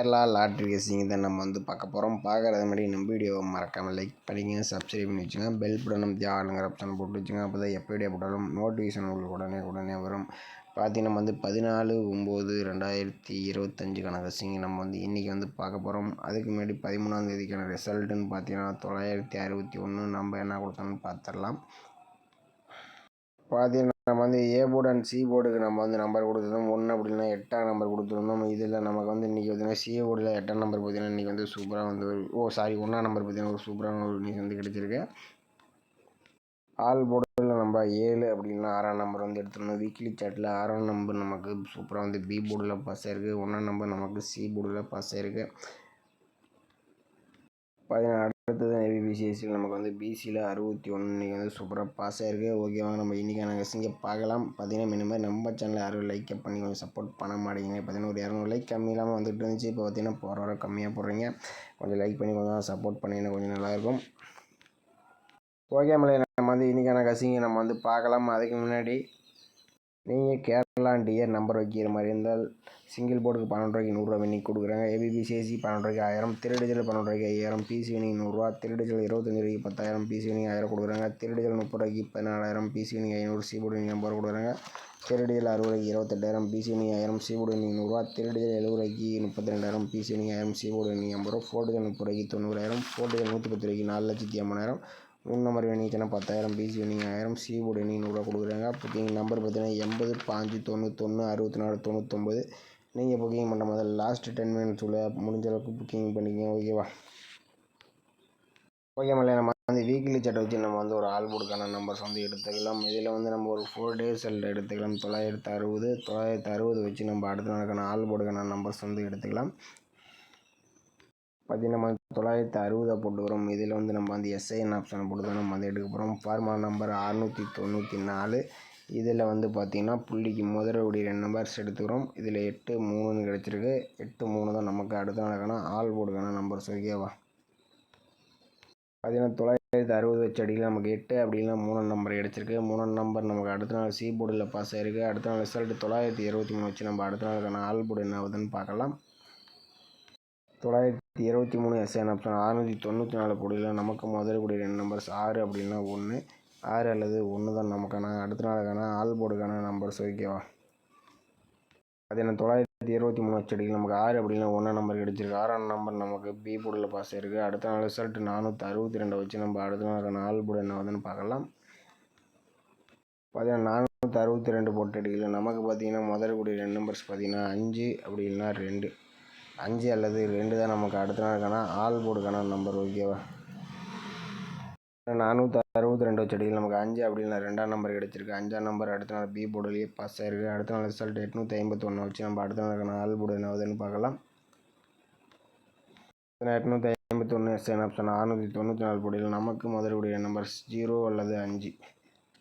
Kerala lottery racing தான் நம்ம வந்து பார்க்க போகிறோம். பார்க்குறது முன்னாடி நம்ம வீடியோவை மறக்காமல் லைக் பண்ணிங்க, சப்ஸ்கிரைப் பண்ணி வச்சுங்க, பெல் பட்டனும் ஆளுங்கிற ஆப்ஷன் போட்டு வச்சுங்க. அப்போ தான் எப்போ வீடியோ போட்டாலும் நோட்டிஃபிகேஷன் உங்களுக்கு உடனே வரும். பார்த்தீங்கன்னா நம்ம வந்து 14/9/2025 ரேசிங் நம்ம வந்து இன்றைக்கி வந்து பார்க்க போகிறோம். அதுக்கு முன்னாடி 13ஆம் தேதிக்கான ரிசல்ட்டுன்னு பார்த்தீங்கன்னா 961 நம்ம என்ன கொடுத்தோம்னு பார்த்துடலாம். பார்த்தீங்கன்னா நம்ம வந்து ஏ போர்டு அண்ட் சி போர்டுக்கு நம்ம வந்து நம்பர் கொடுத்துருந்தோம். 1 அப்படின்னா 8ஆம் நம்பர் கொடுத்துருந்தோம். இதில் நமக்கு வந்து இன்றைக்கி பார்த்தீங்கன்னா சி போர்டில் 8ஆம் நம்பர் பார்த்தீங்கன்னா இன்றைக்கி வந்து சூப்பராக வந்து 1ஆம் நம்பர் பார்த்தீங்கன்னா ஒரு சூப்பரான ஒரு நியூஸ் வந்து கிடச்சிருக்கு. ஆல் போர்டில் நம்ம 7 அப்படின்னா 6ஆம் நம்பர் வந்து எடுத்துருந்தோம். வீக்லி சார்ட்டில் 6ஆம் நம்பர் நமக்கு சூப்பராக வந்து பி போர்டில் பாஸ் ஆயிருக்கு. 1ஆம் நம்பர் நமக்கு சி போர்டில் பாஸ் ஆயிருக்கு. அடுத்தது ஏபிபிசிஎஸ்சியில் நமக்கு வந்து பிசியில் 61 இன்றைக்கி வந்து சூப்பராக பாஸ் ஆகிருக்கு. ஓகேவா, நம்ம இன்றைக்கான கசிங்க பார்க்கலாம். பார்த்தீங்கன்னா இனிமேல் நம்ம சேனலில் யாரும் லைக் பண்ணி கொஞ்சம் சப்போர்ட் பண்ண மாட்டேங்க. பார்த்தீங்கன்னா ஒரு 200 லைக் கம்மி இல்லாமல் வந்துட்டு இருந்துச்சு. இப்போ பார்த்தீங்கன்னா போகிற வர கம்மியாக போடுறீங்க. கொஞ்சம் லைக் பண்ணி கொஞ்சம் சப்போர்ட் பண்ணிங்கன்னா கொஞ்சம் நல்லாயிருக்கும். ஓகே மலை, நம்ம வந்து இன்றைக்கான கசிங்க நம்ம வந்து பார்க்கலாம். அதுக்கு முன்னாடி நீங்கள் கேரளா டியர் நம்பர் வைக்கிற மாதிரி இருந்தால் சிங்கிள் போர்டுக்கு 12 ரூபாய்க்கு 100 ரூபா வின்னிங் கொடுக்குறாங்க. ஏபிபிசிஎஸ்சி 12 ரூபாய்க்கு 1000, திருடிஜில் 12 ரூபாய்க்கு 5000, பிசி வினிங் 100 ரூபா, திருடிஜில் 25 ரூபாய்க்கு 10,000, பிசி வினிங் 1000 கொடுக்குறாங்க. திருடிஜில் 30 ரூபாய்க்கு 14,000, BC winning 500, C board winning 50 கொடுக்குறாங்க. திருடிஜில் 60 ரூபாய்க்கு 28,000, BC winning 1000, C board winning 100 ரூபா, திருடிஜில் 70 ரூபாய்க்கு 32,000, BC winning 1000, C board winning 50 ரூபா, ஃபோர்டிஜில் 30 ரூபாய்க்கு 90,000, ஃபோர்டிஜில் 110 ரூபாய்க்கு 4,50,000, 3 நம்பர் வினிங்னா 10,000, பிசி வினிங் 1000, சி போர்டு வினிங் 100 ரூபா கொடுக்குறாங்க. புக்கிங் நம்பர் பார்த்தீங்கன்னா 80 5 91 64 99. நீங்கள் புக்கிங் பண்ணுற மாதிரி லாஸ்ட் 10 மினிட்ஸ் உள்ள முடிஞ்ச அளவுக்கு புக்கிங் பண்ணிக்கங்க. ஓகேவா, ஓகே மல்ல, நம்ம வந்து வீக்லி சார்ட்டை வச்சு நம்ம வந்து ஒரு ஆல் போர்டுக்கான நம்பர்ஸ் வந்து எடுத்துக்கலாம். இதில் வந்து நம்ம ஒரு 4 டேஸ் எடுத்துக்கலாம். 960 வச்சு நம்ம அடுத்த நாளுக்கான ஆல் போர்டுக்கான நம்பர்ஸ் வந்து எடுத்துக்கலாம். பார்த்தீங்கன்னா நம்ம 960 போட்டுக்கிறோம். இதில் வந்து நம்ம வந்து எஸ்ஐஎன் ஆப்ஷன் போட்டு தான் நம்ம வந்து எடுக்க போகிறோம். Formula number 694. இதில் வந்து பார்த்திங்கன்னா புள்ளிக்கு முதலுடைய 2 நம்பர்ஸ் எடுத்துக்கிறோம். இதில் 8 3ன்னு கிடச்சிருக்கு. 8 3 தான் நமக்கு அடுத்த நாளுக்கான ஆல் போர்டுக்கான நம்பர்ஸ். ஓகேவா, பார்த்தீங்கன்னா 960 வச்சு அடிக்கல நமக்கு 8 அப்படின்னா 3 நம்பர் கிடச்சிருக்கு. 3 நம்பர் நமக்கு அடுத்த நாள் சி போர்டில் பாஸ் ஆகிருக்கு. அடுத்த நாள் ரிசல்ட் 923 வச்சு நம்ம அடுத்த நாளுக்கான ஆல் போர்டு என்ன ஆகுதுன்னு பார்க்கலாம். 923 எஸ்ஐஎன் ஆப்ஷன் 694 போர்டில் நமக்கு முதலுடைய 2 நம்பர்ஸ் 6 அப்படின்னா 1, 6 அல்லது 1 தான் நமக்கான அடுத்த நாளுக்கான ஆல் போர்டுக்கான நம்பர்ஸ். ஓகேவா, அது என்ன 923 வச்சடிக்கு நமக்கு 6 அப்படின்னா 1 நம்பர் கிடச்சிருக்கு. 6ஆம் நம்பர் நமக்கு பி போர்டில் பாஸ் ஆகிருக்கு. அடுத்த நாள் ரிசல்ட் 462 வச்சு நம்ம அடுத்த நாளுக்கான ஆல் போர்டு என்ன ஆகுதுன்னு பார்க்கலாம். பார்த்தீங்கன்னா 462 போட்டு அடிக்கல நமக்கு பார்த்தீங்கன்னா முதலுடைய 2 நம்பர்ஸ் பார்த்தீங்கன்னா 5 அப்படி இல்லைன்னா 2, 5 அல்லது 2 தான் நமக்கு அடுத்த நாளுக்கான ஆல் போர்டுக்கான நம்பர். ஓகேவா, 462 வச்சு அடிக்கல நமக்கு 5 அப்படின்னா 2ஆம் நம்பர் கிடச்சிருக்கு. 5ஆம் நம்பர் அடுத்த நாள் பி போர்டுலேயே பாஸ் ஆகிருக்கு. அடுத்த நாள் ரிசல்ட் 851 வச்சு நம்ம அடுத்த நாளுக்கான ஆல் போர்டு என்ன ஆகுதுன்னு பார்க்கலாம். 851 எஸ்ஐஎன் ஆப்ஷன் 694 போர்டில் நமக்கு முதலுடைய நம்பர்ஸ் 0 அல்லது 5,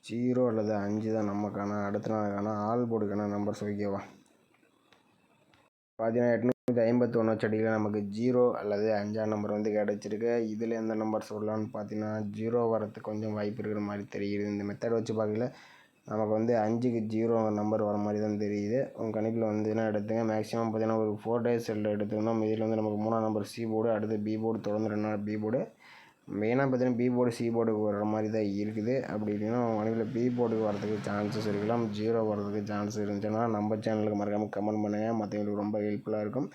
0 அல்லது 5 தான் நமக்கான அடுத்த நாளுக்கான ஆல் போர்டுக்கான நம்பர்ஸ். ஓகேவா, பார்த்தீங்கன்னா 851 வச்சு அடிக்கல நமக்கு 0 அல்லது 5ஆம் நம்பர் வந்து கிடச்சிருக்கு. இதில் எந்த நம்பர் சொல்லலாம்னு பார்த்தீங்கன்னா 0 வரத்துக்கு கொஞ்சம் வாய்ப்பு இருக்கிற மாதிரி தெரியுது. இந்த மெத்தட் வச்சு பார்க்கல நமக்கு வந்து 5க்கு 0 நம்பர் வர மாதிரி தான் தெரியுது. உங்கள் கணிப்பில் வந்துன்னா எடுத்துங்க. மேக்ஸிமம் பார்த்தீங்கன்னா ஒரு 4 டேஸ் எடுத்துக்கணும். இதில் வந்து நமக்கு 3ஆம் நம்பர் சி போர்டு, அடுத்து பி போர்டு, தொடர்ந்து 2 நாள் பி போர்டு. மெயினாக பார்த்தீங்கன்னா பி போர்டு சி போர்டுக்கு வர்ற மாதிரி தான் இருக்குது. அப்படி இல்லைன்னா உங்கள் கணிப்பில் பி போர்டுக்கு வரதுக்கு சான்சஸ் இருக்கலாம். 0 வரதுக்கு சான்ஸ் இருந்துச்சுன்னா நம்ம சேனலுக்கு மறக்காமல் கமெண்ட் பண்ணுங்கள். மற்றவங்களுக்கு ரொம்ப ஹெல்ப்ஃபுல்லாக இருக்கும்.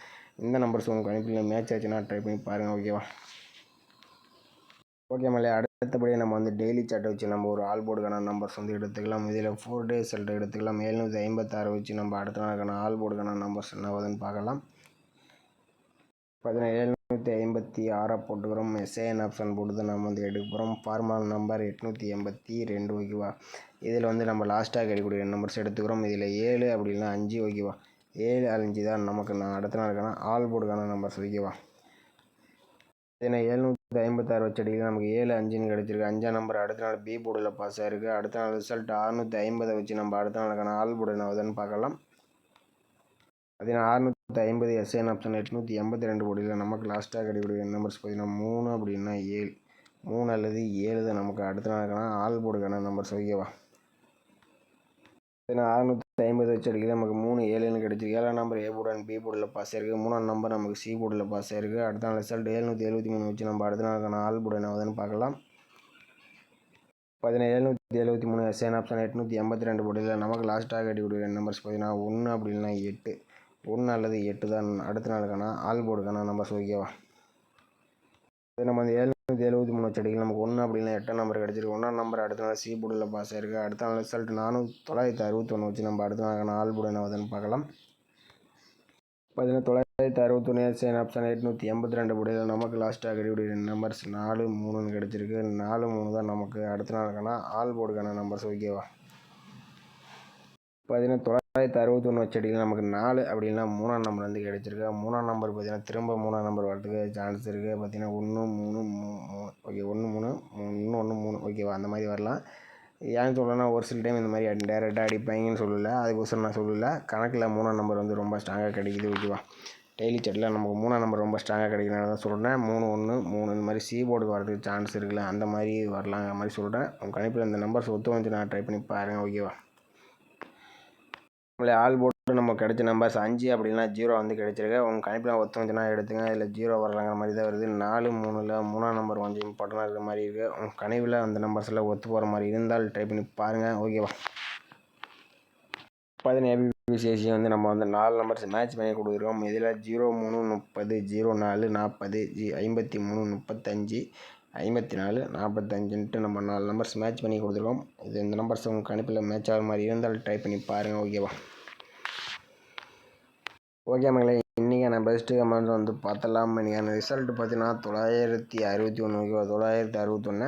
இந்த நம்பர்ஸ் உங்கள் கணிப்பில் மேட்ச் ஆச்சுன்னா ட்ரை பண்ணி பாருங்கள். ஓகேவா, ஓகே மல்ல, அடுத்தபடியாக நம்ம வந்து டெய்லி சார்ட்டை வச்சு நம்ம ஒரு ஆல் போர்டுக்கான நம்பர்ஸ் வந்து எடுத்துக்கலாம். இதில் 4 டேஸ் எடுத்துக்கலாம். 756 வச்சு நம்ம அடுத்த நாளுக்கான ஆல் போர்டுக்கான நம்பர்ஸ் என்ன ஆகுதுன்னு பார்க்கலாம். பார்த்தீங்கன்னா 756 போட்டுக்கிறோம். எஸ்ஐஎன் ஆப்ஷன் போட்டு தான் நம்ம வந்து எடுக்க போகிறோம். Formula number 882. ஓகேவா, இதில் வந்து நம்ம லாஸ்ட்டாக கிடைக்கக்கூடிய நம்பர்ஸ் எடுத்துக்கிறோம். இதில் 7 அப்படின்னா 5. ஓகேவா, 7 5 தான் நமக்கு அடுத்த நாளுக்கான ஆல் போர்டுக்கான நம்பர்ஸ். ஓகேவா, ஏன்னா 756 வச்சு அடிக்கல நமக்கு 7 5ன்னு கிடச்சிருக்கு. 5ஆம் நம்பர் அடுத்த நாள் பி போர்டில் பாஸ் ஆகிருக்கு. அடுத்த நாள் ரிசல்ட் 650 வச்சு நம்ம அடுத்த நாளுக்கான ஆல் போர்டு என்ன ஆகுதுன்னு பார்க்கலாம். பார்த்தீங்கன்னா 650 எஸ்ஐஎன் ஆப்ஷன் 882 போர்டில் நமக்கு லாஸ்ட்டாக கிடைக்கக்கூடிய நம்பர்ஸ் பார்த்தீங்கன்னா 3 அப்படின்னா 7, 3 அல்லது 7 தான் நமக்கு அடுத்த நாளுக்கான ஆல் போர்டுக்கான நம்பர்ஸ். ஓகேவா, ஏன்னா 50 வச்சு அடிக்கிறது நமக்கு 3 7ன்னு கிடச்சிருக்கு. 7ஆம் number A board and B போர்டில் பாஸ் ஆயிருக்கு. 3ஆம் நம்பர் நமக்கு சி போர்டில் பாஸ் ஆயிருக்கு. அடுத்த நாள் ரிசல்ட் 773 வச்சு நம்ம அடுத்த நாளுக்கான ஆல் போர்டு என்ன ஆகுதுன்னு பார்க்கலாம். 773 எஸ்ஏன் ஆப்ஷன் 882 போர்டில் நமக்கு லாஸ்ட்டாக கட்டிக்கூடிய நம்பர்ஸ் பார்த்தீங்கன்னா 1 அப்படி இல்லைனா 8, 1 அல்லது 8 தான் அடுத்த நாளுக்கான ஆல் போர்டுக்கான நம்பர்ஸ். ஓகேவா, நம்ம அந்த 773 வச்சு அடிக்கலாம். நமக்கு 1 அப்படின்னா 8ஆம் நம்பர் கிடச்சிருக்கு. 1ஆம் நம்பர் அடுத்த நாள் சி போர்டில் பாஸ் ஆயிருக்கு. அடுத்த நாள் ரிசல்ட் 961 வச்சு நம்ம அடுத்த நாளுக்கான ஆல் போர்டு என்ன ஆகுதுன்னு பார்க்கலாம். 961 எஸ்ஏன் ஆப்ஷன் 882 போர்டில் நமக்கு லாஸ்ட்டாக கட்டிக்கூடிய நம்பர்ஸ் 4 3ன்னு கிடச்சிருக்கு. 4 3 தான் நமக்கு அடுத்த நாளுக்கான ஆல் போர்டுக்கான நம்பர்ஸ். ஓகேவா, 961 வச்சு அடிக்கலாம். நமக்கு 4 அப்படின்னா 3ஆம் நம்பர் வந்து கிடச்சிருக்கு. 3ஆம் நம்பர் பார்த்தீங்கன்னா திரும்ப 3ஆம் நம்பர் வரதுக்கு சான்ஸ் இருக்குது. பார்த்தீங்கன்னா 1 3 3 ஓகே 1 3 1 3 ஓகேவா, அந்த மாதிரி வரலாம். ஏன்னு சொல்லணும்னா ஒரு சில டைம் இந்த மாதிரி டேரெக்டாக அடிப்பாங்கன்னு சொல்லலை, அதுக்கோசரம் நான் சொல்லலை. கணக்கில் 3ஆம் நம்பர் வந்து ரொம்ப ஸ்ட்ராங்காக கிடைக்குது. ஓகேவா, டெய்லி செட்டில் நமக்கு 3ஆம் நம்பர் ரொம்ப ஸ்ட்ராங்காக கிடைக்கிறனால தான் சொல்கிறேன். 3 1 3 இந்த மாதிரி சி போர்டுக்கு வரதுக்கு சான்ஸ் இருக்குல்ல, அந்த மாதிரி வரலாம், அந்த மாதிரி சொல்கிறேன். உங்கள் கணிப்பில் இந்த நம்பர்ஸ் ஒத்து வந்து நான் ட்ரை பண்ணி பாருங்கள். ஓகேவா, நம்மளே ஆல் போர்டு நம்ம கிடைச்ச நம்பர்ஸ் 5 அப்படின்னா 0 வந்து கிடைச்சிருக்கு. உங்கள் கணிப்பில் ஒத்து வந்துச்சுன்னா எடுத்துங்க. இதில் 0 வரலாங்கிற மாதிரி தான் வருது. 4 3ல் 3ஆம் நம்பர் கொஞ்சம் இம்பார்ட்டண்டாக இருக்கிற மாதிரி இருக்குது. உங்கள் கணிப்பில் அந்த நம்பர்ஸில் ஒத்து போகிற மாதிரி இருந்தால் ட்ரை பண்ணி பாருங்கள். ஓகேவா, 10 ஏபிபிசிஎஸ்சி வந்து நம்ம வந்து 4 நம்பர்ஸ் மேட்ச் பண்ணி கொடுத்துருக்கோம். இதில் 0 3 30 0 4 40 53 35 54 45ன்ட்டு நம்ம 4 நம்பர்ஸ் மேட்ச் பண்ணி கொடுத்துருக்கோம். இந்த நம்பர்ஸ் உங்கள் கணிப்பில் மேட்ச் ஆகிற மாதிரி இருந்தால் ட்ரை பண்ணி பாருங்கள். ஓகேவா, ஓகே மகளே, இன்றைக்கான பெஸ்ட்டு கமெண்ட்ஸ் வந்து பார்த்தலாம். இன்றைக்கான ரிசல்ட் பார்த்தீங்கன்னா 961. ஓகேவா, 961.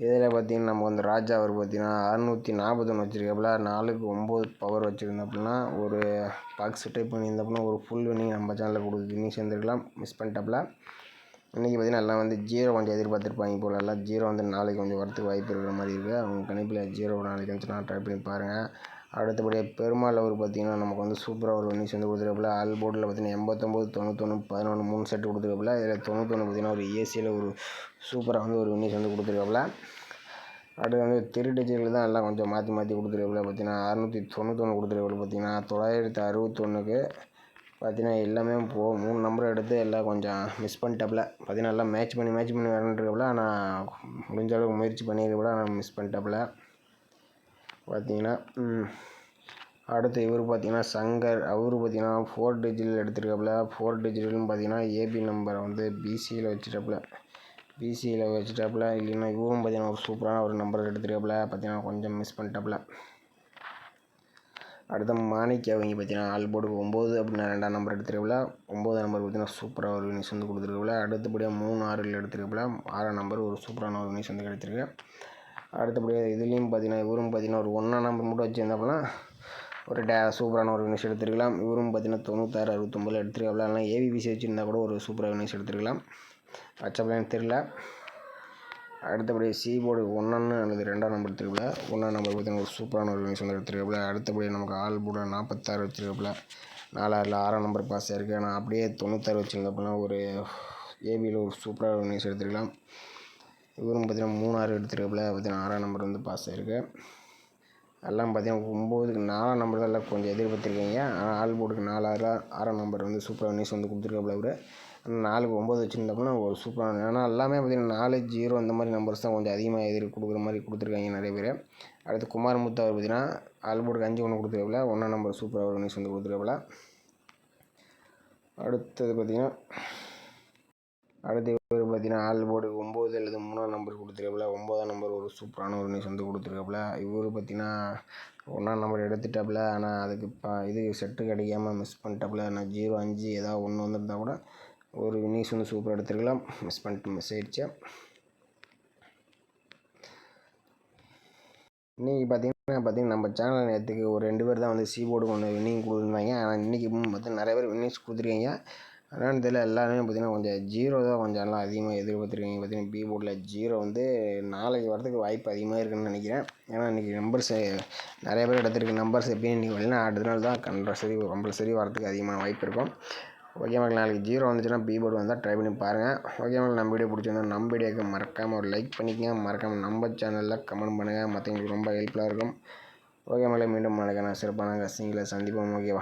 இதில் பார்த்தீங்கன்னா நம்ம வந்து ராஜா அவர் பார்த்தீங்கன்னா 641 வச்சுருக்காப்புல. 4க்கு 9 பவர் வச்சுருந்தாப்புலனா ஒரு பாக்ஸ் டைப் பண்ணியிருந்தாப்புல ஒரு ஃபுல் வின்னிங் நம்ம சேனலில் கொடுத்து வின்னிங் சேர்ந்துருக்கலாம். மிஸ் பண்ணிட்டாப்புல. இன்றைக்கி பார்த்தீங்கன்னா எல்லாம் வந்து 0 கொஞ்சம் எதிர்பார்த்துருப்பாங்க போல். எல்லாம் 0 வந்து நாளைக்கு கொஞ்சம் வரத்துக்கு வாய்ப்பு இருக்கிற மாதிரி இருக்குது. அவங்க கணிப்பில் 0 நாளைக்கு வந்துச்சுன்னா ட்ரை பண்ணி பாருங்கள். அடுத்தபடியாக பெருமாள் அவர் பார்த்தீங்கன்னா நமக்கு வந்து சூப்பராக ஒரு வின்னிங்ஸ் வந்து கொடுத்துருக்காப்புல. ஆல் போர்டில் பார்த்தீங்கன்னா 89 91 11 3 செட்டு கொடுத்துருக்காப்புல. இதில் 91 பார்த்தீங்கன்னா ஒரு ஏசியில் ஒரு சூப்பராக வந்து ஒரு வின்னிங்ஸ் வந்து கொடுத்துருக்காப்புல. அடுத்து வந்து 3 டிஜிட்டில் தான் எல்லாம் கொஞ்சம் மாற்றி மாற்றி கொடுத்துருக்காப்புல. பார்த்தீங்கன்னா 691 கொடுத்துருக்காப்புல. பார்த்தீங்கன்னா 961க்கு பார்த்தீங்கன்னா எல்லாமே 3 நம்பர் எடுத்து எல்லாம் கொஞ்சம் மிஸ் பண்ணிட்டாப்புல. பார்த்தீங்கன்னா எல்லாம் மேட்ச் பண்ணி விளாண்டுருக்காப்புல. ஆனால் முடிஞ்ச அளவுக்கு முயற்சி பண்ணியிருக்காப்புல, ஆனால் மிஸ் பண்ணிட்டாப்புல. பார்த்தீங்கன்னா அடுத்து இவர் பார்த்தீங்கன்னா சங்கர், அவர் பார்த்தீங்கன்னா 4 டிஜிட்டல் எடுத்துருக்காப்புல. 4 டிஜிட்டல்னு பார்த்தீங்கன்னா ஏபி நம்பரை வந்து பிசியில் வச்சுட்டாப்புல. இல்லைன்னா இவரும் பார்த்தீங்கன்னா ஒரு சூப்பரான ஒரு நம்பர் எடுத்துருக்காப்புல. பார்த்தீங்கன்னா கொஞ்சம் மிஸ் பண்ணிட்டாப்புல. அடுத்த மாணிக்க அவங்க பார்த்தீங்கன்னா ஆல் போர்டுக்கு 9 அப்படின்னா 2ஆம் நம்பர் எடுத்துருக்காப்புல. 9ஆம் நம்பர் பார்த்தீங்கன்னா சூப்பராக ஒரு வினிஷ் வந்து கொடுத்துருக்காப்புல. அடுத்தபடியாக 3 6 எடுத்துருக்காப்புல. 6ஆம் நம்பர் ஒரு சூப்பரான ஒரு வினிஷ் வந்து கிடைச்சிருக்கு. அடுத்தபடியாக இதுலேயும் பார்த்தீங்கன்னா இவரும் பார்த்தீங்கன்னா ஒரு 1ஆம் நம்பர் மட்டும் வச்சுருந்தாப்புல ஒரு சூப்பரான ஒரு வினிஷ் எடுத்துருக்கலாம். இவரும் பார்த்தீங்கன்னா 96 69 எடுத்துருக்காப்புல. அதனால் ஏபிபிசி வச்சுருந்தா கூட ஒரு சூப்பராக வினிஷ் எடுத்துருக்கலாம். வச்சப்பலான்னு தெரில. அடுத்தபடி சி போர்டு 1 அல்லது 2ஆம் நம்பர் எடுத்துருக்காப்புல. 1ஆம் நம்பர் பார்த்தீங்கன்னா ஒரு சூப்பரான ஒரு வினிஷ் வந்து எடுத்துருக்காப்புல. அடுத்தபடி நமக்கு ஆல் போர்டு 46 வச்சுருக்காப்புல. 4 6ஆம் நம்பர் பாஸ் ஆயிருக்கு. ஆனால் அப்படியே 96 வச்சுருந்தாப்புல ஒரு ஏபியில் ஒரு சூப்பராக ஒரு வினிஷ் எடுத்துருக்கலாம். இவரும் பார்த்தீங்கன்னா 3 6 எடுத்துருக்காப்புல. பார்த்தீங்கன்னா 6ஆம் நம்பர் வந்து பாஸ் ஆயிருக்கு. எல்லாம் பார்த்தீங்கன்னா 9க்கு 4ஆம் நம்பர் தான் எல்லாம் கொஞ்சம் எதிர்பார்த்துருக்கீங்க. ஆனால் ஆல் போர்டுக்கு 4 6ஆம் நம்பர் வந்து சூப்பராக வினிஷ் வந்து கொடுத்துருக்காப்புல. அவர் 4க்கு 9 வச்சுருந்தாப்புல ஒரு சூப்பரான, ஆனால் எல்லாமே பார்த்தீங்கன்னா 4 0 இந்த மாதிரி நம்பர்ஸ் தான் கொஞ்சம் அதிகமாக கொடுக்குற மாதிரி கொடுத்துருக்காங்க நிறைய பேர். அடுத்து குமாரமுத்து அவர் பார்த்தீங்கன்னா ஆல் போர்டுக்கு 5 1 கொடுத்துருக்காப்புல. 1ஆம் நம்பர் சூப்பராக ஒரு வினிஷ் வந்து கொடுத்துருக்காப்புல. அடுத்தது பார்த்தீங்கன்னா இவர் பார்த்தீங்கன்னா ஆல் போர்டுக்கு 9 அல்லது 3ஆம் நம்பர் கொடுத்துருக்காப்புல. 9ஆம் நம்பர் ஒரு சூப்பரான ஒரு வினிஷ் வந்து கொடுத்துருக்காப்புல. இவர் பார்த்தீங்கன்னா 1ஆம் நம்பர் எடுத்துட்டாப்புல. ஆனால் அதுக்கு இது செட்டு கிடைக்காம மிஸ் பண்ணிட்டாப்புல. ஆனால் 0 5 ஏதாவது 1 வந்துருந்தால் கூட ஒரு வினிஷ் வந்து சூப்பராக எடுத்துருக்கலாம். மிஸ் ஆயிடுச்சு. இன்றைக்கி பார்த்தீங்கன்னா நம்ம சேனல் நேற்றுக்கு ஒரு 2 பேர் தான் வந்து சி போர்டுக்கு ஒன்று வின்னிங் கொடுத்துருந்தாங்க. ஆனால் இன்றைக்கி பார்த்தீங்கன்னா நிறைய பேர் வின்னிங்ஸ் கொடுத்துருக்கீங்க. அதனால் தெரியல, எல்லாருமே பார்த்தீங்கன்னா கொஞ்சம் 0 தான் கொஞ்சம் எல்லாம் அதிகமாக எதிர்பார்த்துருக்கீங்க. பார்த்தீங்கன்னா பி போர்டில் 0 வந்து நாளைக்கு வரதுக்கு வாய்ப்பு அதிகமாக இருக்குதுன்னு நினைக்கிறேன். ஏன்னா இன்றைக்கி நம்பர்ஸ் நிறைய பேர் எடுத்துருக்கு. நம்பர்ஸ் எப்பயும் இன்றைக்கி வரலாம், அடுத்த நாள் தான் கம்பல்சரி வரதுக்கு அதிகமாக வாய்ப்பு இருக்கும். ஓகே மக்கள், நாளைக்கு 0 வந்துச்சுன்னா பி போர்டு வந்தால் ட்ரை பண்ணி பாருங்கள். ஓகே மக்கள், நம்ம வீடியோ பிடிச்சிருந்தா நம்ம வீடியோக்கு மறக்காமல் ஒரு லைக் பண்ணிக்கங்க. மறக்காமல் நம்ம சேனலில் கமெண்ட் பண்ணுங்கள். மற்றவங்களுக்கு ரொம்ப ஹெல்ப்ஃபுல்லாக இருக்கும். ஓகே மகளே, மீண்டும் நாளைக்கான சிறப்பான கசிங்களை சந்திப்போம். ஓகேவா?